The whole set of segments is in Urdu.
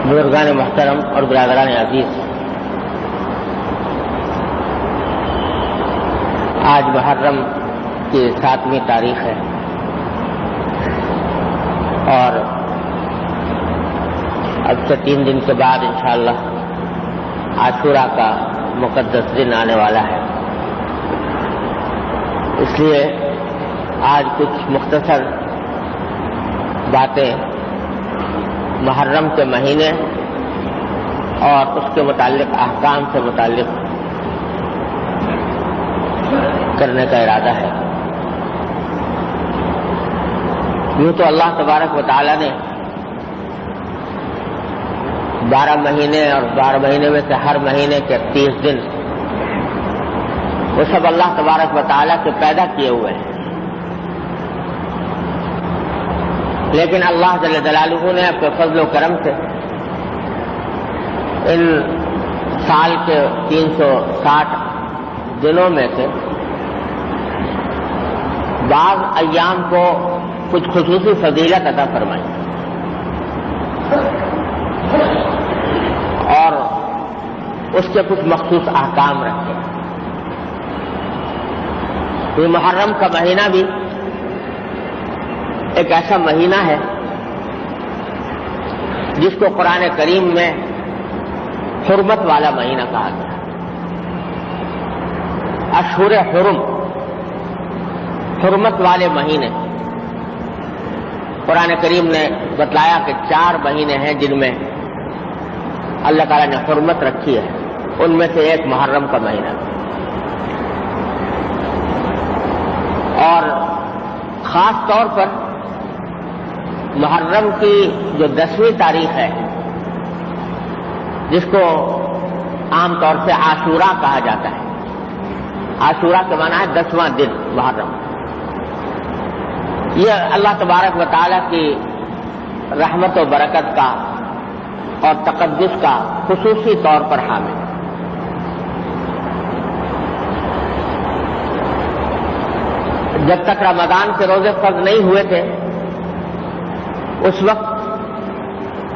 بزرگان محترم اور برادران عزیز، آج محرم کی 7ویں تاریخ ہے اور اب سے 3 دن کے بعد انشاءاللہ عاشورہ کا مقدس دن آنے والا ہے۔ اس لیے آج کچھ مختصر باتیں محرم کے مہینے اور اس کے متعلق احکام سے متعلق کرنے کا ارادہ ہے۔ یوں تو اللہ تبارک و تعالی نے 12 مہینے اور 12 مہینے میں سے ہر مہینے کے 30 دن وہ سب اللہ تبارک و تعالی کے پیدا کیے ہوئے ہیں، لیکن اللہ جل جلالہ نے اپنے فضل و کرم سے ان سال کے 360 دنوں میں سے بعض ایام کو کچھ خصوصی فضیلت عطا فرمائی اور اس کے کچھ مخصوص احکام رکھے۔ یہ محرم کا مہینہ بھی ایک ایسا مہینہ ہے جس کو قرآن کریم میں حرمت والا مہینہ کہا گیا ہے۔ اشہر حرم، حرمت والے مہینے۔ قرآن کریم نے بتلایا کہ 4 مہینے ہیں جن میں اللہ تعالیٰ نے حرمت رکھی ہے، ان میں سے ایک محرم کا مہینہ ہے۔ اور خاص طور پر محرم کی جو 10ویں تاریخ ہے، جس کو عام طور سے عاشورہ کہا جاتا ہے۔ عاشورہ کے معنی ہے 10واں دن محرم۔ یہ اللہ تبارک و تعالیٰ کی رحمت و برکت کا اور تقدس کا خصوصی طور پر حامل ہے۔ جب تک رمضان کے روزے فرض نہیں ہوئے تھے اس وقت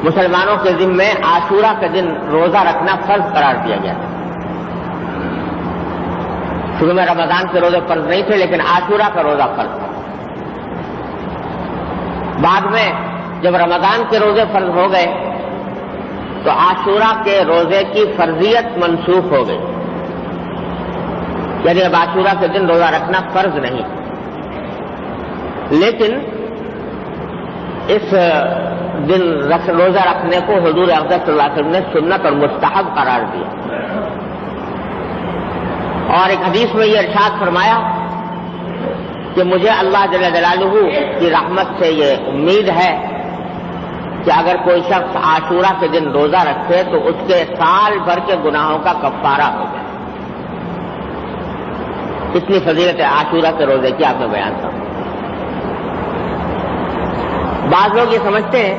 مسلمانوں کے ذمے عاشورہ کے دن روزہ رکھنا فرض قرار دیا گیا تھا۔ شروع میں رمضان کے روزے فرض نہیں تھے لیکن عاشورہ کا روزہ فرض تھا۔ بعد میں جب رمضان کے روزے فرض ہو گئے تو عاشورہ کے روزے کی فرضیت منسوخ ہو گئی، یعنی اب عاشورہ کے دن روزہ رکھنا فرض نہیں، لیکن اس دن روزہ رکھنے کو حضور اقدس صلی اللہ علیہ وسلم نے سنت اور مستحب قرار دیا۔ اور ایک حدیث میں یہ ارشاد فرمایا کہ مجھے اللہ جل جلالہ کی رحمت سے یہ امید ہے کہ اگر کوئی شخص عاشورہ کے دن روزہ رکھے تو اس کے سال بھر کے گناہوں کا کفارہ ہو جائے۔ اتنی فضیلت عاشورہ کے روزے کی آپ نے بیان کیا۔ بعض لوگ یہ سمجھتے ہیں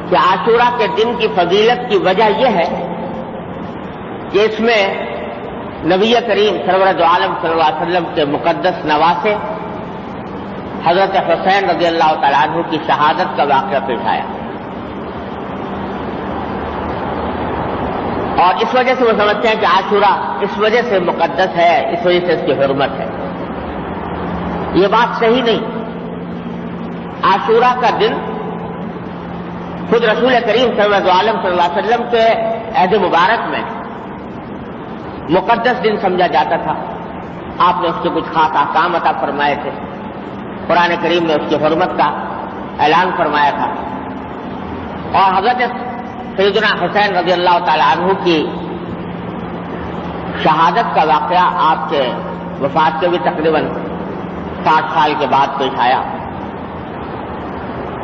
کہ عاشورہ کے دن کی فضیلت کی وجہ یہ ہے کہ اس میں نبی کریم سرور دو عالم صلی اللہ علیہ وسلم کے مقدس نواسے حضرت حسین رضی اللہ تعالیٰ عنہ کی شہادت کا واقعہ پیش آیا، اور اس وجہ سے وہ سمجھتے ہیں کہ عاشورہ اس وجہ سے مقدس ہے، اس وجہ سے اس کی حرمت ہے۔ یہ بات صحیح نہیں۔ عاشورہ کا دن خود رسول کریم سرور دو عالم صلی اللہ علیہ وسلم کے عہد مبارک میں مقدس دن سمجھا جاتا تھا۔ آپ نے اس کے کچھ خاص احکام عطا فرمائے تھے، قرآن کریم نے اس کی حرمت کا اعلان فرمایا تھا، اور حضرت سیدنا حسین رضی اللہ تعالی عنہ کی شہادت کا واقعہ آپ کے وفات کے بھی تقریباً 60 سال کے بعد پیش آیا۔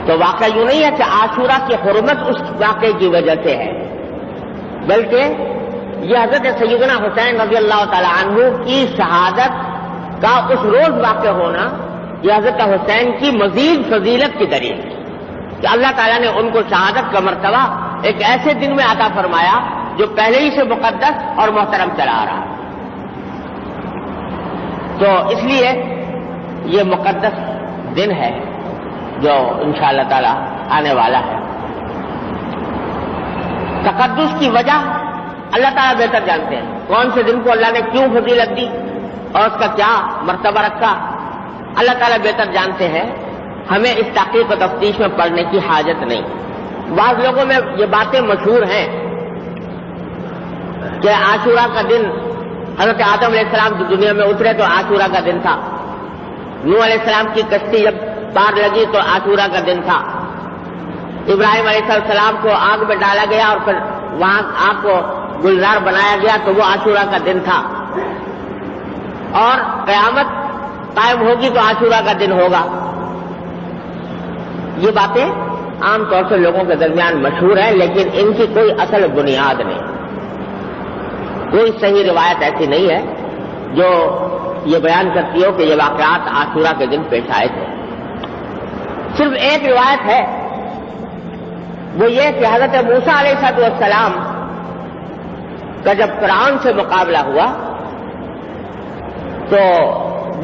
تو واقعہ یوں نہیں ہے کہ عاشورہ کی حرمت اس واقعے کی وجہ سے ہے، بلکہ یہ حضرت سیدنا حسین رضی اللہ تعالی عنہ کی شہادت کا اس روز واقع ہونا یہ حضرت حسین کی مزید فضیلت کی دلیل ہے کہ اللہ تعالیٰ نے ان کو شہادت کا مرتبہ ایک ایسے دن میں عطا فرمایا جو پہلے ہی سے مقدس اور محترم چلا آ رہا ہے۔ تو اس لیے یہ مقدس دن ہے جو انشاءاللہ تعالی آنے والا ہے۔ تقدس کی وجہ اللہ تعالیٰ بہتر جانتے ہیں، کون سے دن کو اللہ نے کیوں فضیلت دی اور اس کا کیا مرتبہ رکھا، اللہ تعالیٰ بہتر جانتے ہیں. ہمیں اس تحقیق و تفتیش میں پڑنے کی حاجت نہیں. بعض لوگوں میں یہ باتیں مشہور ہیں کہ عاشورہ کا دن حضرت آدم علیہ السلام کی دنیا میں اترے تو عاشورہ کا دن تھا، نوح علیہ السلام کی کشتی جب پار لگی تو عاشورہ کا دن تھا، ابراہیم علیہ السلام کو آگ میں ڈالا گیا اور پھر وہاں آگ کو گلزار بنایا گیا تو وہ عاشورہ کا دن تھا، اور قیامت قائم ہوگی تو عاشورہ کا دن ہوگا. یہ باتیں عام طور سے لوگوں کے درمیان مشہور ہیں، لیکن ان کی کوئی اصل بنیاد نہیں. کوئی صحیح روایت ایسی نہیں ہے جو یہ بیان کرتی ہو کہ یہ واقعات عاشورہ کے دن پیش آئے تھے. صرف ایک روایت ہے، وہ یہ کہ حضرت موسیٰ علیہ السلام کا جب فرعون سے مقابلہ ہوا تو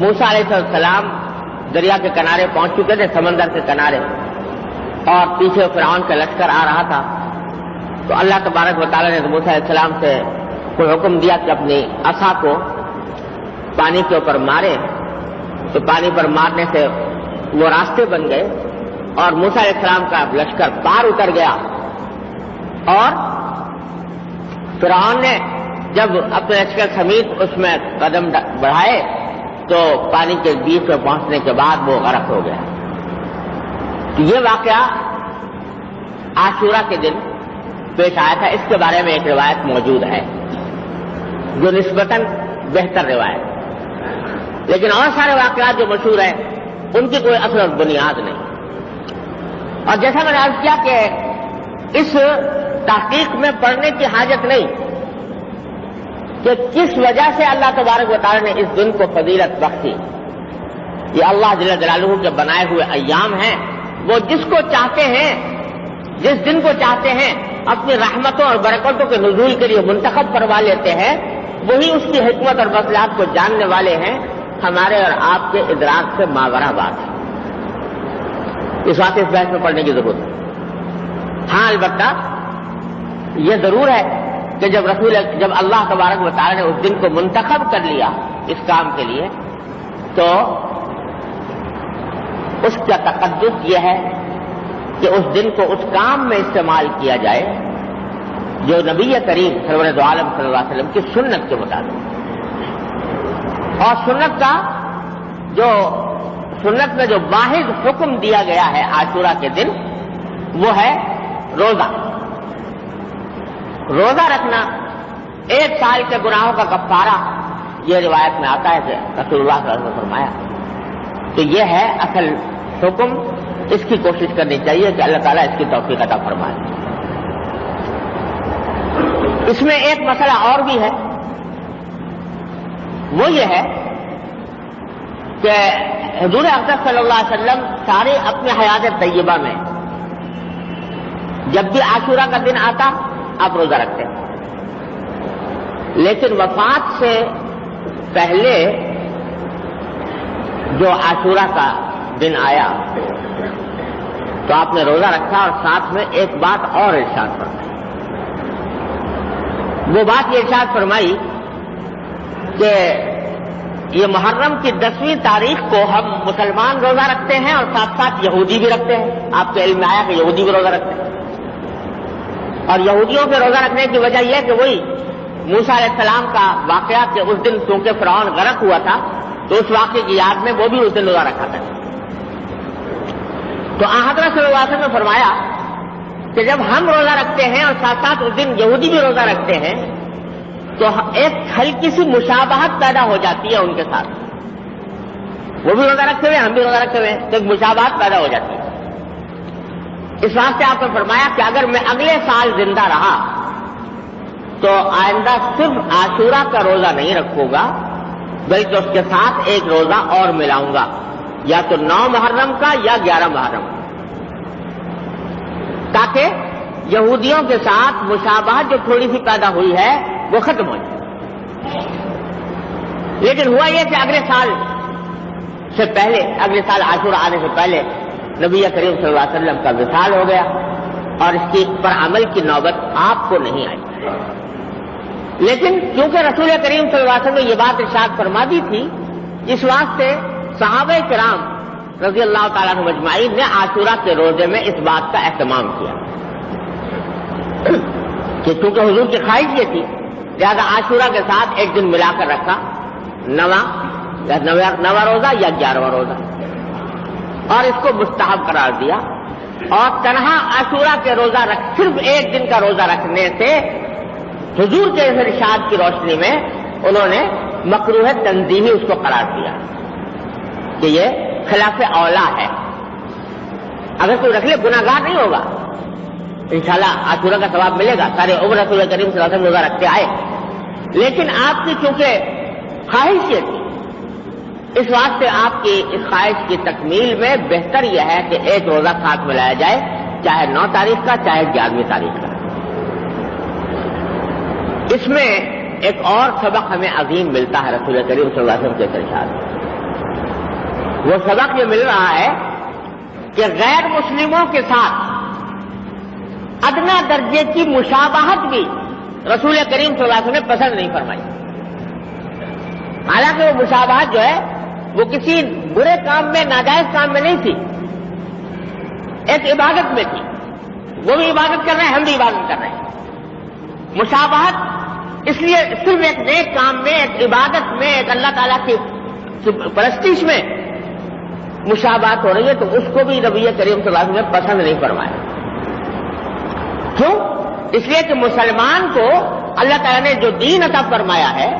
موسیٰ علیہ السلام دریا کے کنارے پہنچ چکے تھے، سمندر کے کنارے، اور پیچھے فرعون کا لشکر آ رہا تھا. تو اللہ تبارک و تعالیٰ نے موسیٰ علیہ السلام سے کوئی حکم دیا کہ اپنی عصا کو پانی کے اوپر مارے. تو پانی پر مارنے سے وہ راستے بن گئے اور موسیٰ علیہ السلام کا لشکر پار اتر گیا، اور فرعون نے جب اپنے لشکر سمیت اس میں قدم بڑھائے تو پانی کے بیچ میں پہنچنے کے بعد وہ غرق ہو گیا. تو یہ واقعہ عاشورہ کے دن پیش آیا تھا. اس کے بارے میں ایک روایت موجود ہے جو نسبتاً بہتر روایت، لیکن اور سارے واقعات جو مشہور ہیں ان کی کوئی اصل اور بنیاد نہیں. اور جیسا میں نے عرض کیا کہ اس تحقیق میں پڑھنے کی حاجت نہیں کہ کس وجہ سے اللہ تبارک و تعالی نے اس دن کو فضیلت بخشی. یہ اللہ جل جلالہ کے بنائے ہوئے ایام ہیں، وہ جس کو چاہتے ہیں، جس دن کو چاہتے ہیں اپنی رحمتوں اور برکتوں کے نزول کے لیے منتخب کروا لیتے ہیں. وہی اس کی حکمت اور مصلحت کو جاننے والے ہیں. ہمارے اور آپ کے ادراک سے ماورا بات ہے. اس وقت اس بحث میں پڑھنے کی ضرورت ہے. ہاں البتہ یہ ضرور ہے کہ جب اللہ تبارک و تعالی نے اس دن کو منتخب کر لیا اس کام کے لیے تو اس کا تقدس یہ ہے کہ اس دن کو اس کام میں استعمال کیا جائے جو نبی کریم سرور دو عالم صلی اللہ علیہ وسلم کی سنت کے مطابق. اور سنت میں جو واحد حکم دیا گیا ہے عاشورہ کے دن وہ ہے روزہ. روزہ رکھنا 1 سال کے گناہوں کا کفارہ، یہ روایت میں آتا ہے کہ رسول اللہ صلی اللہ علیہ وسلم نے فرمایا. تو یہ ہے اصل حکم. اس کی کوشش کرنی چاہیے کہ اللہ تعالیٰ اس کی توفیق عطا فرمائے. اس میں ایک مسئلہ اور بھی ہے، وہ یہ ہے کہ حضور اقدس صلی اللہ علیہ وسلم سارے اپنے حیات طیبہ میں جب بھی عاشورہ کا دن آتا آپ روزہ رکھتے ہیں، لیکن وفات سے پہلے جو عاشورہ کا دن آیا تو آپ نے روزہ رکھا اور ساتھ میں ایک بات اور ارشاد فرمائی. وہ بات یہ ارشاد فرمائی کہ یہ محرم کی 10ویں تاریخ کو ہم مسلمان روزہ رکھتے ہیں اور ساتھ ساتھ یہودی بھی رکھتے ہیں. آپ کے علم میں آیا کہ یہودی بھی روزہ رکھتے ہیں، اور یہودیوں کے روزہ رکھنے کی وجہ یہ ہے کہ وہی موسیٰ علیہ السلام کا واقعہ کہ اس دن چونکہ فرعون غرق ہوا تھا تو اس واقعے کی یاد میں وہ بھی اس دن روزہ رکھا تھا. تو حضرت صلی اللہ علیہ وسلم نے فرمایا کہ جب ہم روزہ رکھتے ہیں اور ساتھ ساتھ اس دن یہودی بھی روزہ رکھتے ہیں تو ایک ہلکی سی مشابہت پیدا ہو جاتی ہے ان کے ساتھ. وہ بھی روزہ رکھتے ہوئے ہم بھی روزہ رکھتے ہوئے تو ایک مشابہت پیدا ہو جاتی ہے. اس واسطے آپ نے فرمایا کہ اگر میں اگلے سال زندہ رہا تو آئندہ صرف عاشورہ کا روزہ نہیں رکھوں گا بلکہ اس کے ساتھ ایک روزہ اور ملاؤں گا، یا تو 9 محرم کا یا 11 محرم کا، تاکہ یہودیوں کے ساتھ مشابہت جو تھوڑی سی پیدا ہوئی ہے وہ ختم ہو جائے. لیکن ہوا یہ کہ اگلے سال عاشورہ آنے سے پہلے نبی کریم صلی اللہ علیہ وسلم کا وصال ہو گیا اور اس کی پر عمل کی نوبت آپ کو نہیں آئی. لیکن کیونکہ رسول کریم صلی اللہ علیہ وسلم نے یہ بات ارشاد فرما دی تھی، اس واسطے صحابہ کرام رضی اللہ تعالیٰ عنہ مجمعین نے عاشورہ کے روزے میں اس بات کا اہتمام کیا کہ چونکہ حضور کی خواہش یہ تھی، لہذا عاشورہ کے ساتھ ایک دن ملا کر رکھا، نواں روزہ یا 11واں روزہ، اور اس کو مستحب قرار دیا. اور تنہا عاشورہ کے روزہ صرف ایک دن کا روزہ رکھنے سے حضور کے ارشاد کی روشنی میں انہوں نے مکروہ تنزیہی اس کو قرار دیا کہ یہ خلاف اولا ہے. اگر کوئی رکھ لے گناہگار نہیں ہوگا، انشاءاللہ عاشورہ کا ثواب ملے گا. سارے عمر رسول کریم صلی اللہ علیہ وسلم روزہ رکھتے آئے، لیکن آپ کی چونکہ خواہش یہ تھی، اس واسطے آپ کی اس خواہش کی تکمیل میں بہتر یہ ہے کہ ایک روزہ ساتھ ملایا جائے، چاہے 9 تاریخ کا چاہے 11ویں تاریخ کا. اس میں ایک اور سبق ہمیں عظیم ملتا ہے رسول کریم صلی اللہ علیہ وسلم کے ارشاد. وہ سبق یہ مل رہا ہے کہ غیر مسلموں کے ساتھ ادنا درجے کی مشابہت بھی رسول کریم صلی اللہ علیہ وسلم نے پسند نہیں فرمائی. حالانکہ وہ مشابہت جو ہے وہ کسی برے کام میں، ناجائز کام میں نہیں تھی، ایک عبادت میں تھی. وہ بھی عبادت کر رہے ہیں، ہم بھی عبادت کر رہے ہیں. مشابہت اس لیے صرف ایک نیک کام میں، ایک عبادت میں، ایک اللہ تعالیٰ کی پرستش میں مشابہت ہو رہی ہے، تو اس کو بھی نبی کریم صلی اللہ علیہ وسلم نے پسند نہیں فرمایا. کیوں؟ اس لیے کہ مسلمان کو اللہ تعالیٰ نے جو دین عطا فرمایا ہے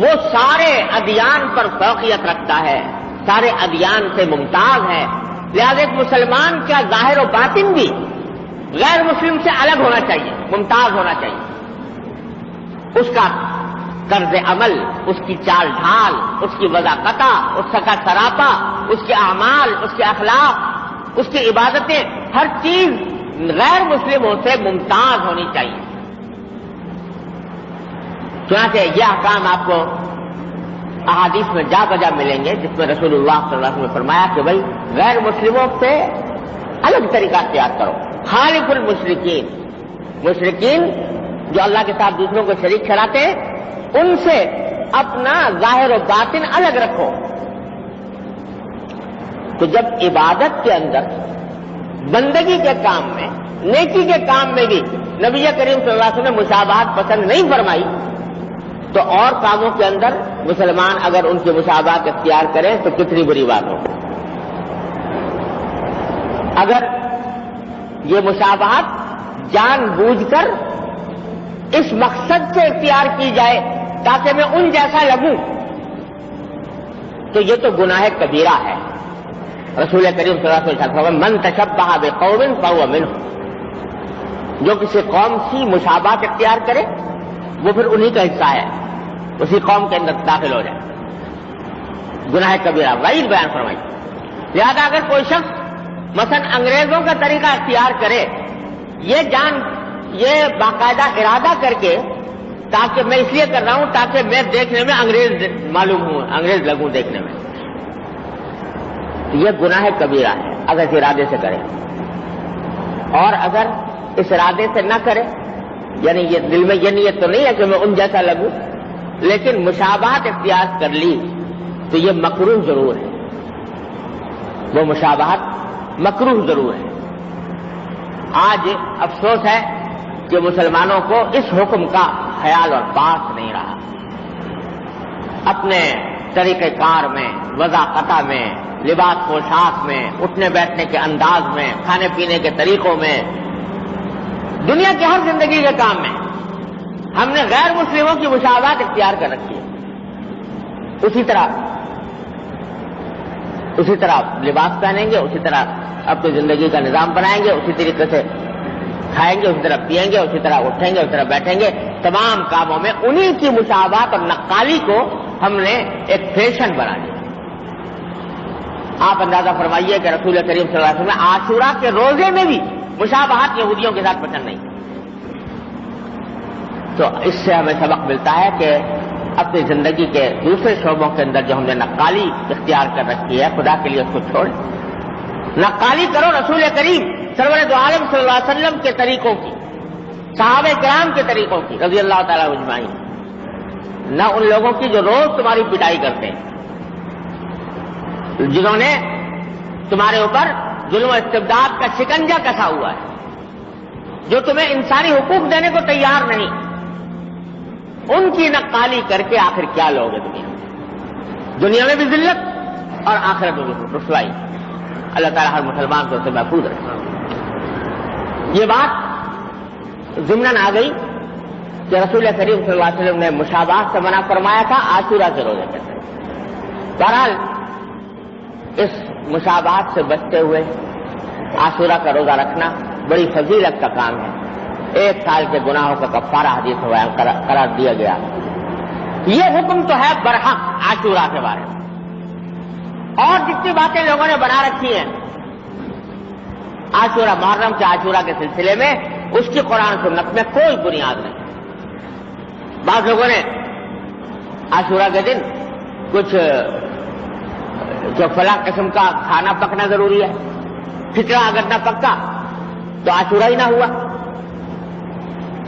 وہ سارے ادیان پر فوقیت رکھتا ہے، سارے ادیان سے ممتاز ہے. لہذا ایک مسلمان کا ظاہر و باطن بھی غیر مسلم سے الگ ہونا چاہیے، ممتاز ہونا چاہیے. اس کا طرز عمل، اس کی چال ڈھال، اس کی وضاحت، اس کا سراپا، اس کے اعمال، اس کے اخلاق، اس کی عبادتیں، ہر چیز غیر مسلموں سے ممتاز ہونی چاہیے. چنانچہ یہ احکام آپ کو احادیث میں جا بجا ملیں گے، جس میں رسول اللہ صلی اللہ علیہ وسلم نے فرمایا کہ بھائی غیر مسلموں سے الگ طریقہ اختیار کرو. خالف المشرکین، مشرکین جو اللہ کے ساتھ دوسروں کو شریک ٹھہراتے ہیں، ان سے اپنا ظاہر و باطن الگ رکھو. تو جب عبادت کے اندر، بندگی کے کام میں، نیکی کے کام میں بھی نبی کریم صلی اللہ علیہ وسلم نے مشابہت پسند نہیں فرمائی، تو اور کاموں کے اندر مسلمان اگر ان کی مشابہت اختیار کریں تو کتنی بری بات ہو. اگر یہ مشابہت جان بوجھ کر اس مقصد سے اختیار کی جائے تاکہ میں ان جیسا لگوں، تو یہ تو گناہ کبیرہ ہے. رسول کریم صلی اللہ علیہ وسلم فرمایا من تشبہ بقوم فہو منہم، جو کسی قوم سے مشابہت اختیار کرے وہ پھر انہی کا حصہ ہے، اسی قوم کے اندر داخل ہو جائے. گناہ کبیرہ وعید بیان فرمائی. لہذا اگر کوئی شخص مثلا انگریزوں کا طریقہ اختیار کرے، یہ باقاعدہ ارادہ کر کے، تاکہ میں اس لیے کر رہا ہوں تاکہ میں دیکھنے میں انگریز معلوم ہوں، انگریز لگوں دیکھنے میں، یہ گناہ کبیرہ ہے اگر اس ارادے سے کرے. اور اگر اس ارادے سے نہ کرے، یعنی یہ دل میں یہ نیت تو نہیں ہے کہ میں ان جیسا لگوں، لیکن مشابہت اختیار کر لی، تو یہ مکروہ ضرور ہے. وہ مشابہت مکروہ ضرور ہے. آج افسوس ہے کہ مسلمانوں کو اس حکم کا خیال اور باس نہیں رہا. اپنے طریقہ کار میں، وضاحت میں، لباس پوشاک میں، اٹھنے بیٹھنے کے انداز میں، کھانے پینے کے طریقوں میں، دنیا کی ہر زندگی کے کام میں ہم نے غیر مسلموں کی مشابہت اختیار کر رکھی ہے. اسی طرح لباس پہنیں گے، اسی طرح اپنی زندگی کا نظام بنائیں گے، اسی طریقے سے کھائیں گے، اسی طرح پیئیں گے، اسی طرح اٹھیں گے، اسی طرح بیٹھیں گے. تمام کاموں میں انہی کی مشابہت اور نقالی کو ہم نے ایک فیشن بنا دیا. آپ اندازہ فرمائیے کہ رسول کریم صلی اللہ علیہ وسلم نے عاشورہ کے روزے میں بھی مشابہت یہودیوں کے ساتھ پسند نہیں. تو اس سے ہمیں سبق ملتا ہے کہ اپنی زندگی کے دوسرے شعبوں کے اندر جو ہم نے نقالی اختیار کر رکھی ہے، خدا کے لیے اس کو چھوڑ. نقالی کرو رسول کریم سرور دو عالم صلی اللہ علیہ وسلم کے طریقوں کی، صحابہ کرام کے طریقوں کی رضی اللہ تعالیٰ اجمعین، نہ ان لوگوں کی جو روز تمہاری پٹائی کرتے ہیں، جنہوں نے تمہارے اوپر ظلم و استبداد کا شکنجا کسا ہوا ہے، جو تمہیں انسانی حقوق دینے کو تیار نہیں، ان کی نقالی کر کے آخر کیا لوگے دنیا میں بھی ذلت اور آخرت میں بھی رسوائی۔ اللہ تعالیٰ ہر مسلمان کو اس سے محفوظ رکھے۔ یہ بات ضمناً آ گئی کہ رسول کریم صلی اللہ علیہ وسلم نے مشابہت سے منع فرمایا تھا عاشورہ کے روزے کے۔ بہرحال اس مشابہت سے بچتے ہوئے عاشورہ کا روزہ رکھنا بڑی فضیلت کا کام ہے۔ 1 سال کے گناہوں کا کفارہ حدیث میں قرار دیا گیا۔ یہ حکم تو ہے برحق عاشورہ کے بارے میں، اور جتنی باتیں لوگوں نے بنا رکھی ہیں عاشورہ محرم کے عاشورہ کے سلسلے میں، اس کی قرآن سنت میں کوئی بنیاد نہیں۔ بعض لوگوں نے عاشورہ کے دن کچھ جو فلاں قسم کا کھانا پکنا ضروری ہے، کھچڑا اگر نہ پکا تو عاشورہ ہی نہ ہوا،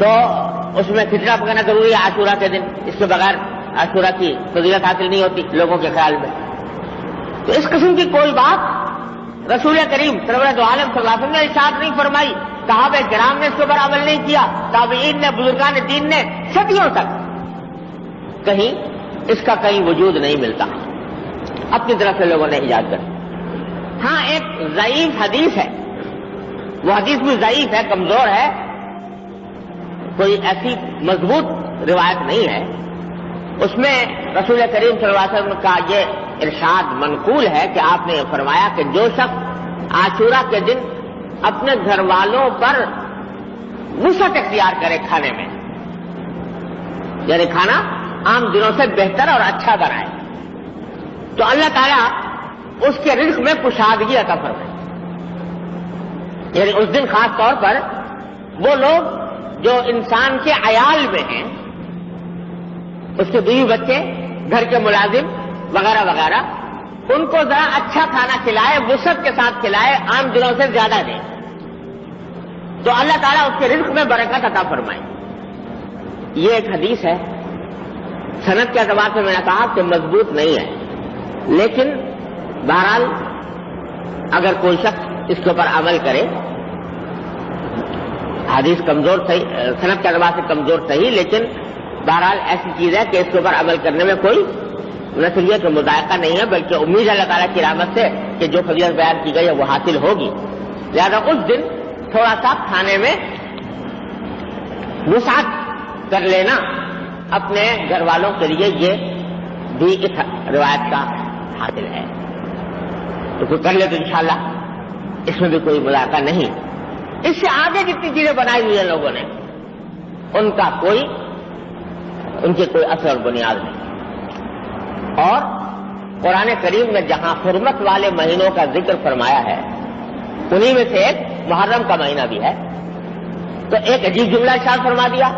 تو اس میں کھچڑا پکانا ضروری ہے عاشورہ کے دن، اس کے بغیر عاشورہ کی فضیلت حاصل نہیں ہوتی لوگوں کے خیال میں۔ تو اس قسم کی کوئی بات رسول کریم سرور دو عالم صلی اللہ علیہ وسلم نے ارشاد نہیں فرمائی، صحابہ کرام نے اس کے اوپر عمل نہیں کیا، تابعین نے، بزرگان دین نے، صدیوں تک کہیں اس کا کہیں وجود نہیں ملتا، اپنی طرف سے لوگوں نے ایجاد کر۔ ہاں ایک ضعیف حدیث ہے، وہ حدیث بھی ضعیف ہے، کمزور ہے، کوئی ایسی مضبوط روایت نہیں ہے، اس میں رسول کریم صلی اللہ علیہ وسلم کا یہ ارشاد منقول ہے کہ آپ نے فرمایا کہ جو شخص عاشورہ کے دن اپنے گھر والوں پر وسعت اختیار کرے کھانے میں، یعنی کھانا عام دنوں سے بہتر اور اچھا بنائے، تو اللہ تعالیٰ اس کے رزق میں کشادگی عطا فرمائے۔ یعنی اس دن خاص طور پر وہ لوگ جو انسان کے عیال میں ہیں، اس کے بیوی بچے، گھر کے ملازم وغیرہ وغیرہ، ان کو ذرا اچھا کھانا کھلائے، وسعت کے ساتھ کھلائے، عام دنوں سے زیادہ دیں، تو اللہ تعالیٰ اس کے رزق میں برکت عطا فرمائے۔ یہ ایک حدیث ہے، سند کے اعتبار سے میں نے کہا کہ مضبوط نہیں ہے، لیکن بہرحال اگر کوئی شخص اس کے اوپر عمل کرے، حدیث کمزور صحیح، سند کے اعتبار سے کمزور صحیح، لیکن بہرحال ایسی چیز ہے کہ اس کے اوپر عمل کرنے میں کوئی نہ صرف یہ کہ مذائقہ نہیں ہے، بلکہ امید ہے اللہ تعالیٰ کی رحمت سے کہ جو فضیلت بیان کی گئی ہے وہ حاصل ہوگی۔ لہذا اس دن تھوڑا سا کھانے میں وسعت کر لینا اپنے گھر والوں کے لیے، یہ بھی اس روایت کا حاصل ہے، تو کوئی کر لے تو انشاءاللہ اس میں بھی کوئی مذائقہ نہیں۔ اس سے آگے جتنی چیزیں بنائی ہوئی ہیں لوگوں نے، ان کے کوئی اثر اور بنیاد نہیں۔ اور قرآن کریم میں جہاں حرمت والے مہینوں کا ذکر فرمایا ہے، انہی میں سے ایک محرم کا مہینہ بھی ہے، تو ایک عجیب جملہ ارشاد فرما دیا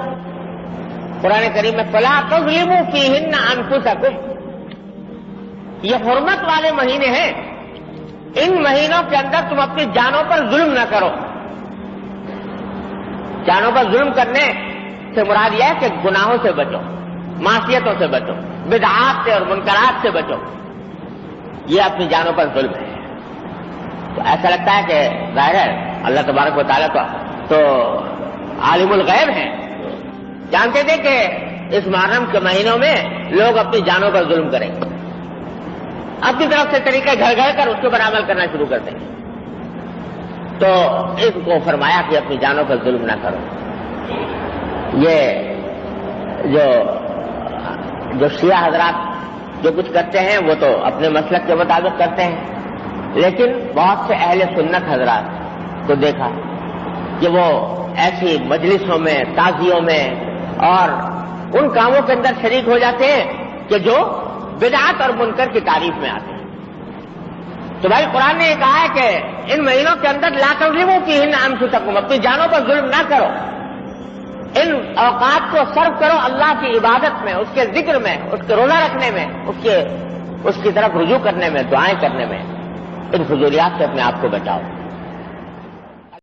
قرآن کریم میں، فَلَا تَظْلِمُوا فِيهِنَّ أَنفُسَكُمْ، یہ حرمت والے مہینے ہیں، ان مہینوں کے اندر تم اپنی جانوں پر ظلم نہ کرو۔ جانوں پر ظلم کرنے سے مراد یہ ہے کہ گناہوں سے بچو، معصیتوں سے بچو، بدعات سے اور منکرات سے بچو، یہ اپنی جانوں پر ظلم ہے۔ تو ایسا لگتا ہے کہ ظاہر ہے اللہ تبارک و تعالیٰ تو عالم الغیب ہیں، جانتے تھے کہ اس محرم کے مہینوں میں لوگ اپنی جانوں پر ظلم کریں گے، اپنی طرف سے طریقے گھڑ گھڑ کر اس کے اوپر عمل کرنا شروع کرتے ہیں، تو اس کو فرمایا کہ اپنی جانوں پر ظلم نہ کرو۔ یہ جو شیعہ حضرات جو کچھ کرتے ہیں وہ تو اپنے مسلک کے مطابق کرتے ہیں، لیکن بہت سے اہل سنت حضرات کو دیکھا کہ وہ ایسی مجلسوں میں، تعزیوں میں اور ان کاموں کے اندر شریک ہو جاتے ہیں کہ جو بدعت اور منکر کی تعریف میں آتے ہیں۔ تو بھائی قرآن نے یہ کہا ہے کہ ان مہینوں کے اندر لا تظلموا فیہن انفسکم، اپنی جانوں پر ظلم نہ کرو، ان اوقات کو صرف کرو اللہ کی عبادت میں، اس کے ذکر میں، اس کے روزہ رکھنے میں، اس کی طرف رجوع کرنے میں، دعائیں کرنے میں، ان فضولیات سے اپنے آپ کو بچاؤ۔